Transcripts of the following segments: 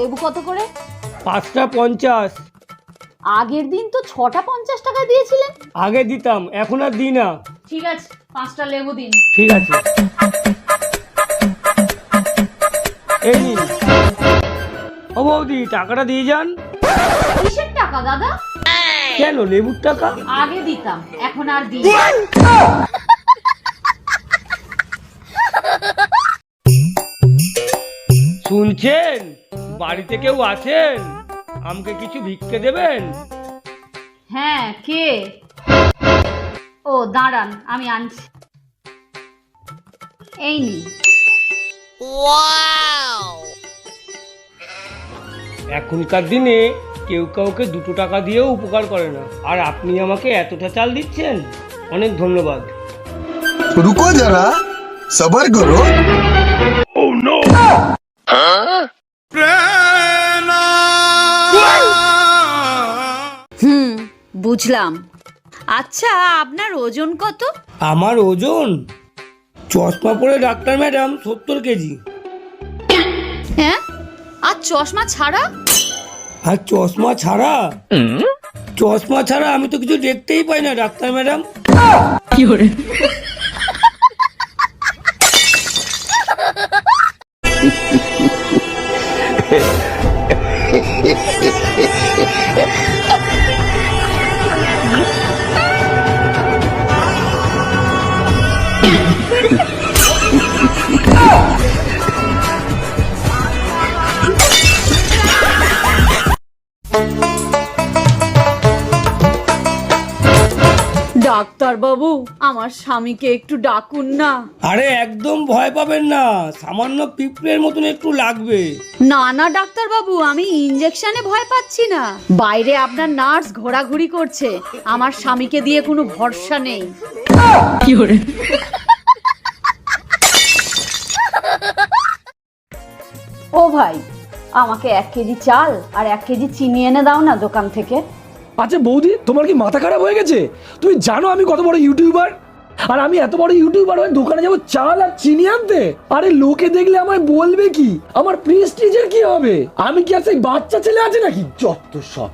লেবু কত করে? 5টা 50। আগের দিন তো 6টা 50 টাকা দিয়েছিলেন। আগে দিতাম, এখন আর দিই না। ঠিক আছে, 5টা লেবু দিন। ঠিক আছে, এই নিন। ও বৌদি, টাকাটা দিয়ে যান। কিসের টাকা দাদা? কেন, লেবুর টাকা। আগে দিতাম, এখন আর দিই। শুনছেন, বাড়িতে কেউ আছেন? আমাকে কিছু ভিক্ষে দেবেন? হ্যাঁ, কে? ও দাঁড়ান, আমি আনছি। এই নিন। এখনকার দিনে কেউ কাউকে 2 টাকা দিয়েও উপকার করে না, আর আপনি আমাকে এতটা চাল দিচ্ছেন, অনেক ধন্যবাদ। रुको जरा सबर करो। Oh no! বুঝলাম। আচ্ছা, আপনার ওজন কত? আমার ওজন, চশমা পরে ডাক্তার ম্যাডাম, 70 কেজি। হ্যাঁ, আর চশমা ছাড়া? আর চশমা ছাড়া? চশমা ছাড়া আমি তো কিছু দেখতেই পাই না ডাক্তার ম্যাডাম। কি করে? ডাক্তার বাবু, আমার স্বামীকে একটু ডাকুন না। আরে একদম ভয় পাবেন না, সামান্য পিঁপড়ের মতন একটু লাগবে। না না ডাক্তার বাবু, আমি ইনজেকশনে ভয় পাচ্ছি না। বাইরে আপনার নার্স ঘোরাঘুরি করছে, আমার স্বামীকে দিয়ে কোনো ভরসা নেই। কি করে? ও ভাই, আমাকে 1 কেজি চাল আর 1 কেজি চিনি এনে দাও না দোকান থেকে। আচ্ছা বৌদি, তোমার কি মাথা খারাপ হয়ে গেছে? তুমি জানো আমি কত বড় ইউটিউবার, আর আমি এত বড় ইউটিউবার হয়ে দোকানে যাবো চাল আর চিনি আনতে? আরে লোকে দেখলে আমায় বলবে কি? আমার প্রেস্টিজের কি হবে? আমি কি আর সেই বাচ্চা ছেলে আছে নাকি? যত সব।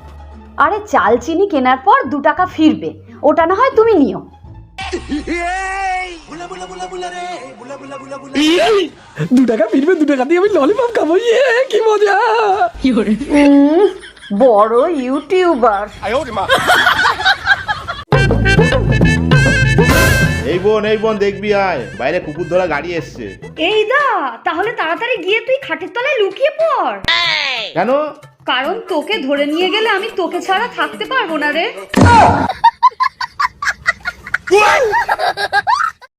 আরে চাল চিনি কেনার পর 2 টাকা ফিরবে, ওটা না হয় তুমি নিও। 2 টাকা ফিরবে, 2 টাকা দিয়ে আমি ললিপপ খাবো। ইয়ে কি মজা! কি করে? বড় ইউটিউবার। এই বোন দেখবি আয়, বাইরে কুকুর ধরা গাড়ি এসছে। এই দা, তাহলে তাড়াতাড়ি গিয়ে তুই খাটের তলায় লুকিয়ে পড়। কেন? কারণ তোকে ধরে নিয়ে গেলে আমি তোকে ছাড়া থাকতে পারবো না রে।